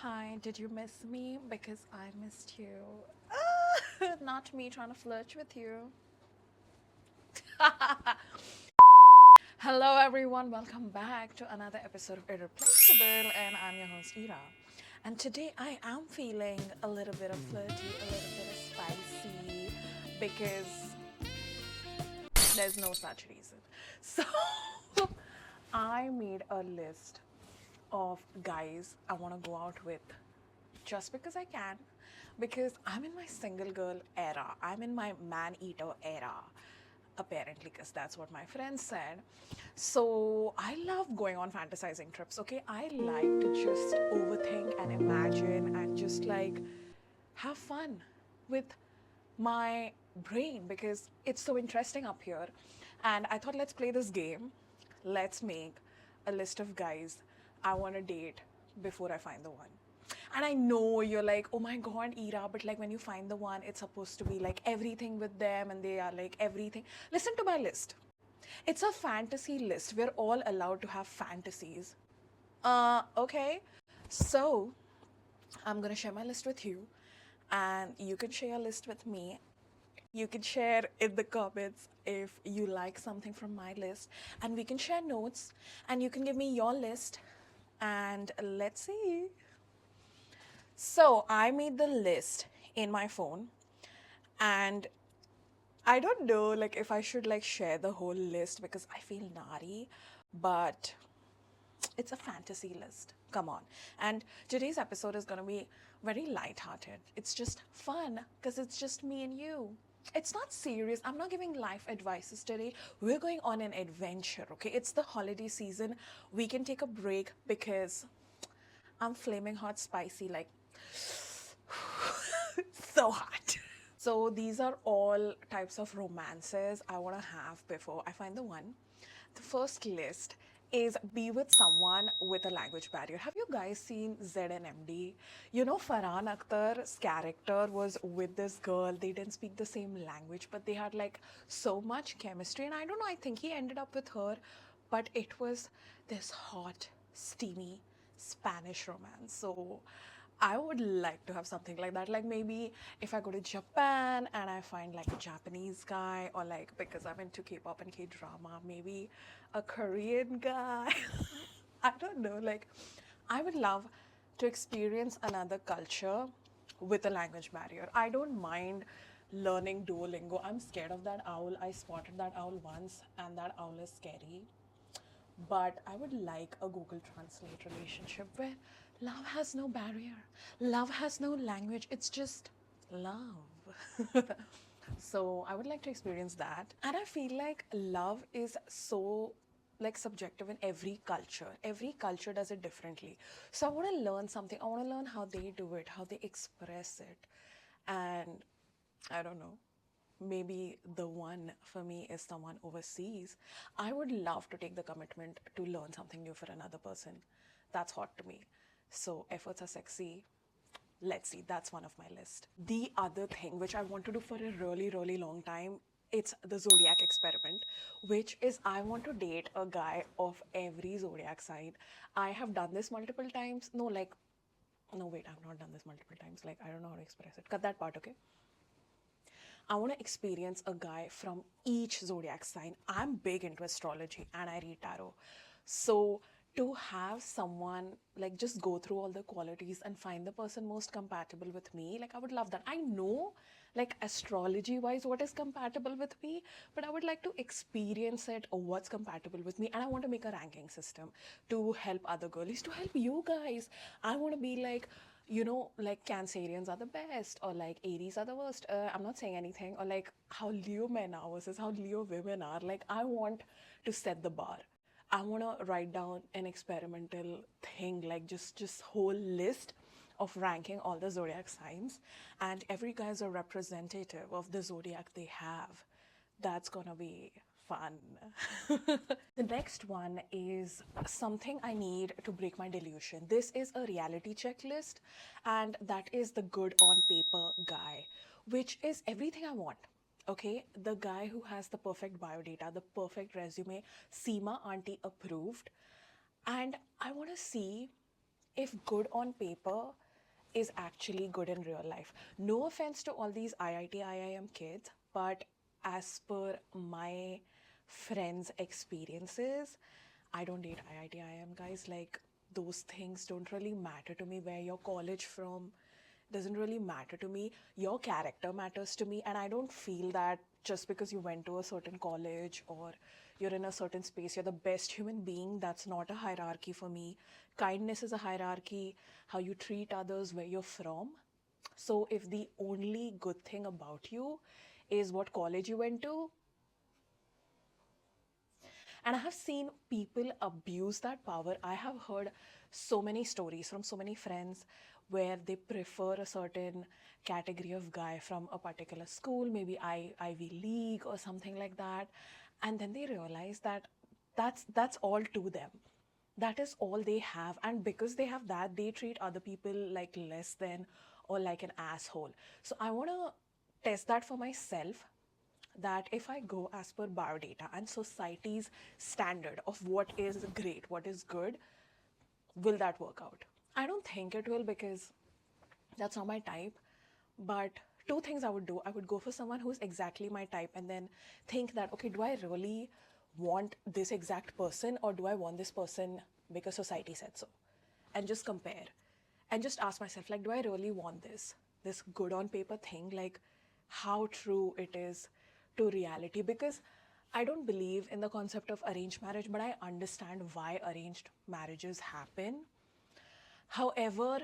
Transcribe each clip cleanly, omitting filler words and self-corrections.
Hi, did you miss me? Because I missed you. Not me trying to flirt with you. Hello, everyone. Welcome back to another episode of Irreplaceable, and I'm your host, Ira. And today I am feeling a little bit of flirty, a little bit of spicy, because there's no such reason. So I made a list of guys I want to go out with just because I can, because I'm in my single girl era. I'm in my man eater era, apparently, because that's what my friends said. So I love going on fantasizing trips, okay? I like to just overthink and imagine and just like have fun with my brain because it's so interesting up here. And I thought, let's play this game. Let's make a list of guys I want to date before I find the one. And I know you're like, oh my god, Ira, but like when you find the one, it's supposed to be like everything with them and they are like everything. Listen to my list. It's a fantasy list. We're all allowed to have fantasies. Okay. So I'm gonna share my list with you, and you can share a list with me. You can share in the comments if you like something from my list, and we can share notes, and you can give me your list, and let's see. So I made the list in my phone, and I don't know like if I should like share the whole list because I feel naughty, but it's a fantasy list. Come on. And today's episode is going to be very lighthearted. It's just fun because it's just me and you. It's not serious. I'm not giving life advices today. We're going on an adventure, okay? It's the holiday season. We can take a break because I'm flaming hot spicy, like so hot. So these are all types of romances I want to have before I find the one. The first list is be with someone with a language barrier. Have you guys seen ZNMD? You know, Farhan Akhtar's character was with this girl. They didn't speak the same language, but they had like so much chemistry. And I don't know, I think he ended up with her, but it was this hot, steamy Spanish romance. So I would like to have something like that. Like maybe if I go to Japan and I find like a Japanese guy, or like because I'm into K-pop and K-drama, maybe a Korean guy. I don't know. Like I would love to experience another culture with a language barrier. I don't mind learning Duolingo. I'm scared of that owl. I spotted that owl once, and that owl is scary. But I would like a Google Translate relationship where love has no barrier, love has no language, it's just love. So I would like to experience that. And I feel like love is so like subjective in every culture. Every culture does it differently. So I want to learn something. I want to learn how they do it, how they express it. And I don't know, maybe the one for me is someone overseas. I would love to take the commitment to learn something new for another person. That's hot to me. So efforts are sexy. Let's see, that's one of my list. The other thing which I want to do for a really, really long time, it's the zodiac experiment, which is I want to date a guy of every zodiac sign. I have done this multiple times. No, like, no, wait, I've not done this multiple times. Like, I don't know how to express it. Cut that part, okay? I want to experience a guy from each zodiac sign. I'm big into astrology and I read tarot. So to have someone like just go through all the qualities and find the person most compatible with me, like I would love that. I know like astrology wise what is compatible with me, but I would like to experience it or what's compatible with me. And I want to make a ranking system to help other girlies, to help you guys. I want to be like, you know, like Cancerians are the best, or like Aries are the worst. I'm not saying anything, or like how Leo men are versus how Leo women are. Like, I want to set the bar. I want to write down an experimental thing, like just whole list of ranking all the zodiac signs, and every guy is a representative of the zodiac they have. That's gonna be fun. The next one is something I need to break my delusion. This is a reality checklist, and that is the good on paper guy, which is everything I want. Okay, the guy who has the perfect biodata, the perfect resume, SEMA auntie approved, and I want to see if good on paper is actually good in real life. No offense to all these IIT, IIM kids, but as per my friends' experiences, I don't date IIT, IIM guys. Like, those things don't really matter to me. Where your college from doesn't really matter to me. Your character matters to me, and I don't feel that just because you went to a certain college or you're in a certain space, you're the best human being. That's not a hierarchy for me. Kindness is a hierarchy, how you treat others, where you're from. So if the only good thing about you is what college you went to, and I have seen people abuse that power. I have heard so many stories from so many friends where they prefer a certain category of guy from a particular school, maybe Ivy League or something like that. And then they realize that that's all to them. That is all they have. And because they have that, they treat other people like less than or like an asshole. So I want to test that for myself, that if I go as per biodata and society's standard of what is great, what is good, will that work out? I don't think it will, because that's not my type. But two things I would do: I would go for someone who's exactly my type and then think that, okay, do I really want this exact person, or do I want this person because society said so? And just compare and just ask myself, like, do I really want this good on paper thing? Like, how true it is to reality? Because I don't believe in the concept of arranged marriage, but I understand why arranged marriages happen. However,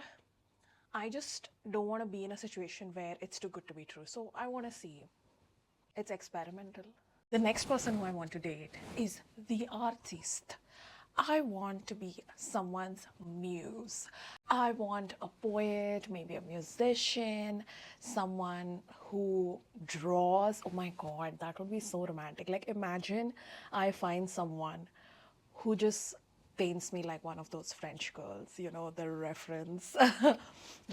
I just don't want to be in a situation where it's too good to be true. So I want to see. It's experimental. The next person who I want to date is the artist. I want to be someone's muse. I want a poet, maybe a musician, someone who draws. Oh my God, that would be so romantic. Like, imagine I find someone who just paints me like one of those French girls, the reference.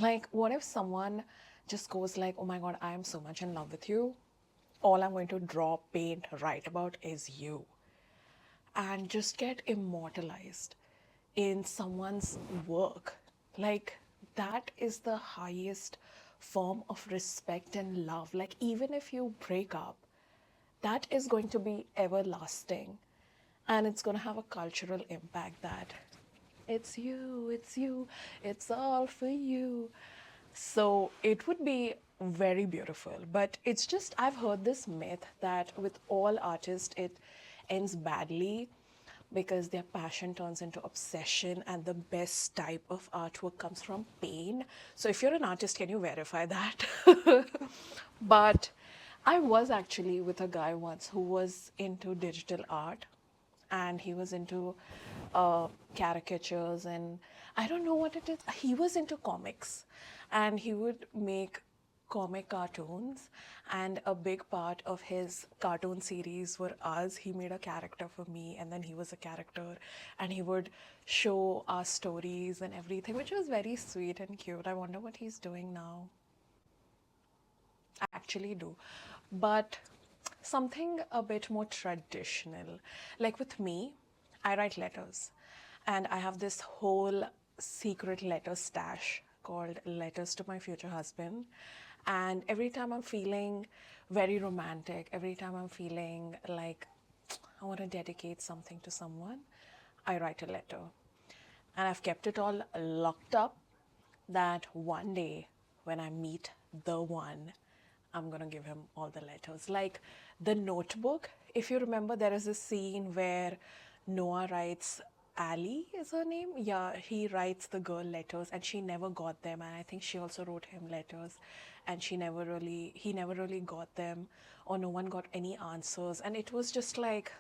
Like, what if someone just goes like, oh my God, I am so much in love with you. All I'm going to draw, paint, write about is you, and just get immortalized in someone's work. Like, that is the highest form of respect and love. Like, even if you break up, that is going to be everlasting, and it's going to have a cultural impact that it's you, it's all for you. So it would be very beautiful. But it's just, I've heard this myth that with all artists, it ends badly because their passion turns into obsession, and the best type of artwork comes from pain. So if you're an artist, can you verify that? But I was actually with a guy once who was into digital art, and he was into caricatures, and I don't know what it is. He was into comics, and he would make comic cartoons, and a big part of his cartoon series were us. He made a character for me, and then he was a character, and he would show us stories and everything, which was very sweet and cute. I wonder what he's doing now. I actually do. But something a bit more traditional. Like with me, I write letters. And I have this whole secret letter stash called Letters to My Future Husband. And every time I'm feeling very romantic, every time I'm feeling like I want to dedicate something to someone, I write a letter. And I've kept it all locked up, that one day when I meet the one, I'm gonna give him all the letters. Like the Notebook, if you remember, there is a scene where Noah writes, Ali is her name? Yeah, he writes the girl letters and she never got them. And I think she also wrote him letters, and he never really got them, or no one got any answers. And it was just like,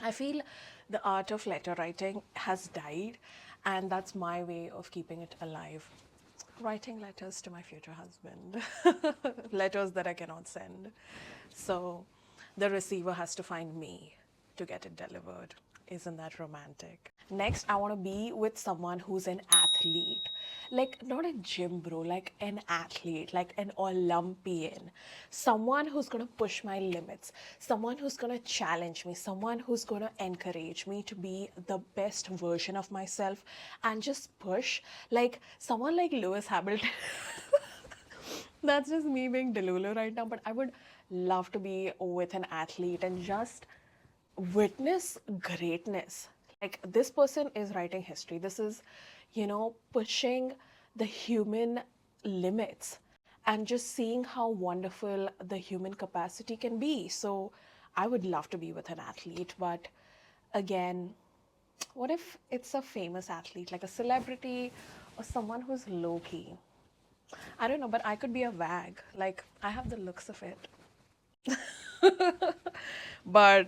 I feel the art of letter writing has died, and that's my way of keeping it alive. Writing letters to my future husband, letters that I cannot send. So the receiver has to find me to get it delivered. Isn't that romantic? Next, I want to be with someone who's an athlete. like not a gym bro, like an athlete, like an Olympian, someone who's gonna push my limits, someone who's gonna challenge me, someone who's gonna encourage me to be the best version of myself and just push, like someone like Lewis Hamilton. That's just me being delulu right now, but I would love to be with an athlete and just witness greatness. Like this person is writing history. This is, pushing the human limits and just seeing how wonderful the human capacity can be. So I would love to be with an athlete, but again, what if it's a famous athlete, like a celebrity or someone who's low key? I don't know, but I could be a wag. Like, I have the looks of it. But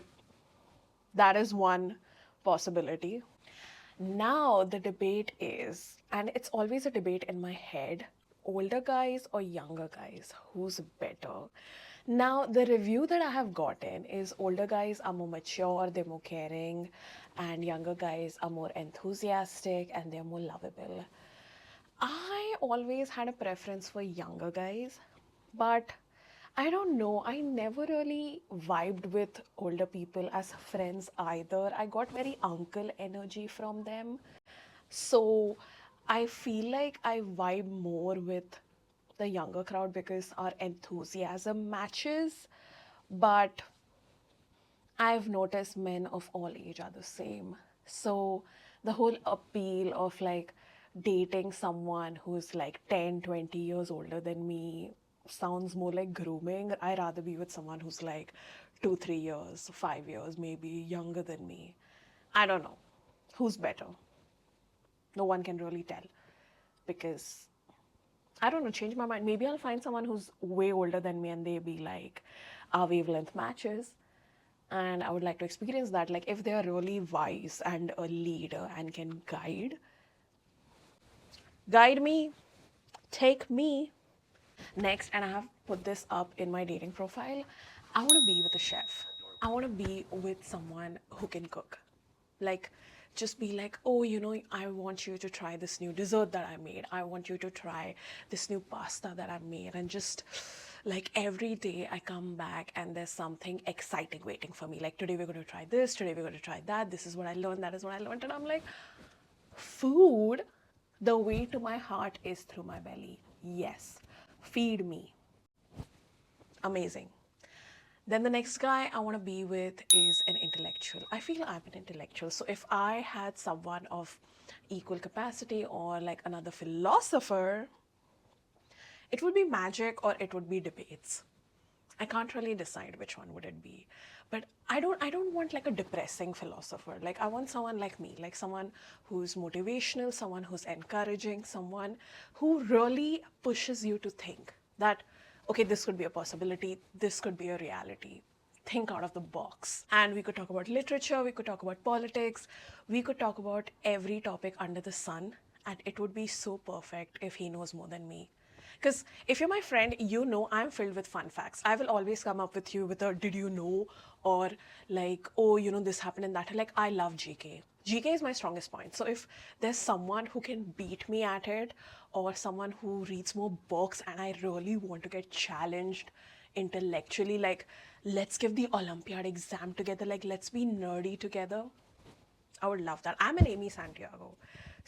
that is one possibility. Now, the debate is, and it's always a debate in my head, older guys or younger guys, who's better? Now, the review that I have gotten is older guys are more mature, they're more caring, and younger guys are more enthusiastic and they're more lovable. I always had a preference for younger guys, but I don't know. I never really vibed with older people as friends either. I got very uncle energy from them. So I feel like I vibe more with the younger crowd because our enthusiasm matches. But I've noticed men of all age are the same. So the whole appeal of like dating someone who's like 10, 20 years older than me sounds more like grooming. I'd rather be with someone who's like 2, 3 years, 5 years, maybe younger than me. I don't know. Who's better? No one can really tell because I don't know, change my mind. Maybe I'll find someone who's way older than me and they be like, our wavelength matches. And I would like to experience that. Like, if they are really wise and a leader and can guide me, take me. Next, and I have put this up in my dating profile, I want to be with a chef. I want to be with someone who can cook. Like, just be like, oh, I want you to try this new dessert that I made. I want you to try this new pasta that I made. And just like every day I come back and there's something exciting waiting for me. Like, today we're going to try this, today we're going to try that. This is what I learned, that is what I learned. And I'm like, food, the way to my heart is through my belly. Yes, feed me. Amazing. Then the next guy I want to be with is an intellectual. I feel I'm an intellectual. So if I had someone of equal capacity or like another philosopher, it would be magic or it would be debates. I can't really decide which one would it be. But I don't want like a depressing philosopher. Like I want someone like me, like someone who's motivational, someone who's encouraging, someone who really pushes you to think that, okay, this could be a possibility, this could be a reality. Think out of the box. And we could talk about literature, we could talk about politics, we could talk about every topic under the sun, and it would be so perfect if he knows more than me. Because if you're my friend, you know I'm filled with fun facts. I will always come up with you with a did you know, or like, oh, this happened and that. Like, I love GK. GK is my strongest point. So if there's someone who can beat me at it, or someone who reads more books and I really want to get challenged intellectually, like, let's give the Olympiad exam together, like, let's be nerdy together. I would love that. I'm an Amy Santiago.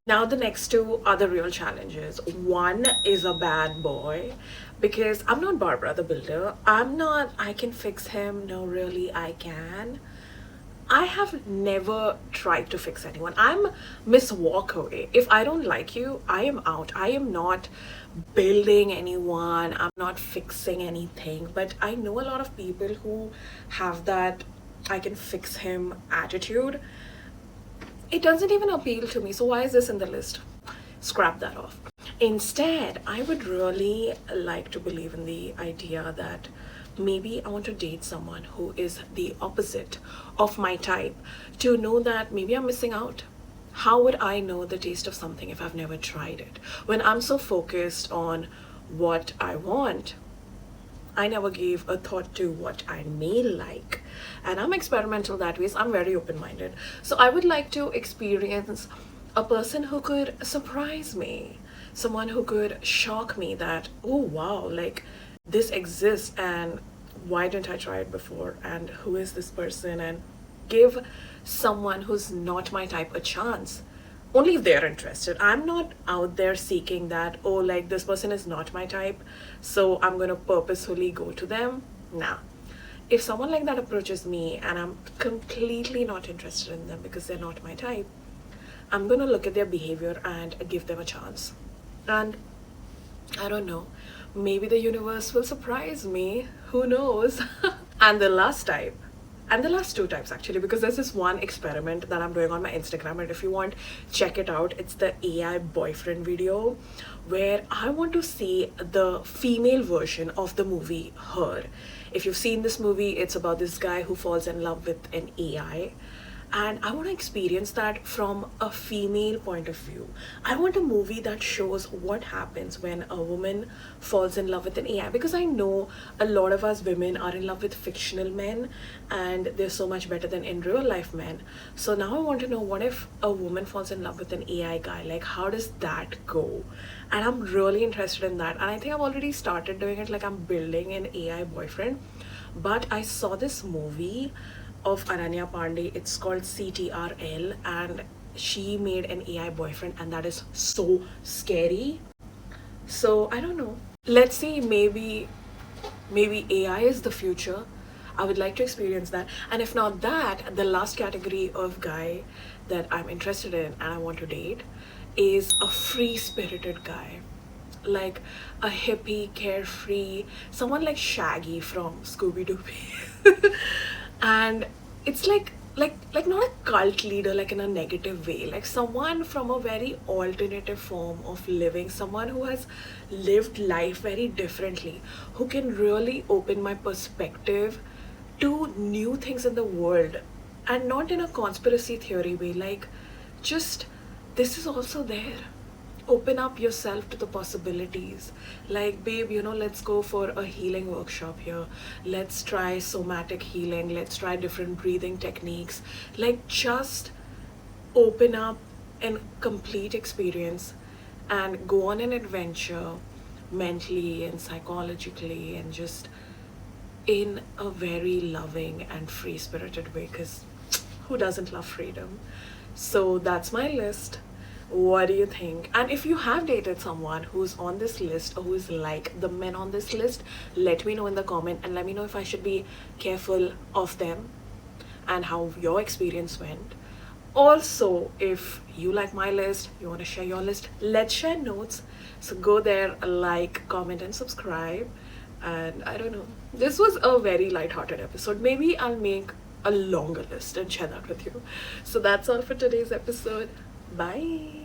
Now the next two are the real challenges. One is a bad boy because I'm not Barbara the Builder. I'm not, I can fix him. No, really, I can. I have never tried to fix anyone. I'm Miss Walkaway. If I don't like you, I am out. I am not building anyone. I'm not fixing anything. But I know a lot of people who have that I can fix him attitude. It doesn't even appeal to me. So why is this in the list? Scrap that off. Instead, I would really like to believe in the idea that maybe I want to date someone who is the opposite of my type, to know that maybe I'm missing out. How would I know the taste of something if I've never tried it? When I'm so focused on what I want, I never gave a thought to what I may like. And I'm experimental that way, so I'm very open-minded. So I would like to experience a person who could surprise me, someone who could shock me that, oh wow, like this exists and why didn't I try it before? And who is this person? And give someone who's not my type a chance. Only if they're interested. I'm not out there seeking that, oh, like this person is not my type, so I'm gonna purposefully go to them. Nah. If someone like that approaches me and I'm completely not interested in them because they're not my type, I'm gonna look at their behavior and give them a chance. And I don't know, maybe the universe will surprise me. Who knows? And the last type, and the last two types actually, because there's this one experiment that I'm doing on my Instagram, and if you want, check it out. It's the AI boyfriend video where I want to see the female version of the movie Her. If you've seen this movie, it's about this guy who falls in love with an AI, and I want to experience that from a female point of view. I want a movie that shows what happens when a woman falls in love with an AI, because I know a lot of us women are in love with fictional men and they're so much better than in real life men. So now I want to know, what if a woman falls in love with an AI guy? Like, how does that go? And I'm really interested in that, and I think I've already started doing it. Like, I'm building an AI boyfriend. But I saw this movie of Ananya Pandey. It's called CTRL, and she made an AI boyfriend, and that is so scary. So I don't know. Let's see, maybe AI is the future. I would like to experience that. And if not that, the last category of guy that I'm interested in and I want to date is a free-spirited guy, like a hippie, carefree, someone like Shaggy from Scooby Doo. And it's like not a cult leader like in a negative way, like someone from a very alternative form of living, someone who has lived life very differently, who can really open my perspective to new things in the world, and not in a conspiracy theory way, like just this is also there. Open up yourself to the possibilities. Like, babe, let's go for a healing workshop here. Let's try somatic healing. Let's try different breathing techniques. Like, just open up and complete experience and go on an adventure mentally and psychologically, and just in a very loving and free spirited way, because who doesn't love freedom? So that's my list. What do you think? And if you have dated someone who's on this list, or who's like the men on this list, let me know in the comment, and let me know if I should be careful of them and how your experience went. Also, if you like my list, you want to share your list, let's share notes. So go there, like, comment, and subscribe. And I don't know, this was a very light-hearted episode. Maybe I'll make a longer list and share that with you. So that's all for today's episode. Bye.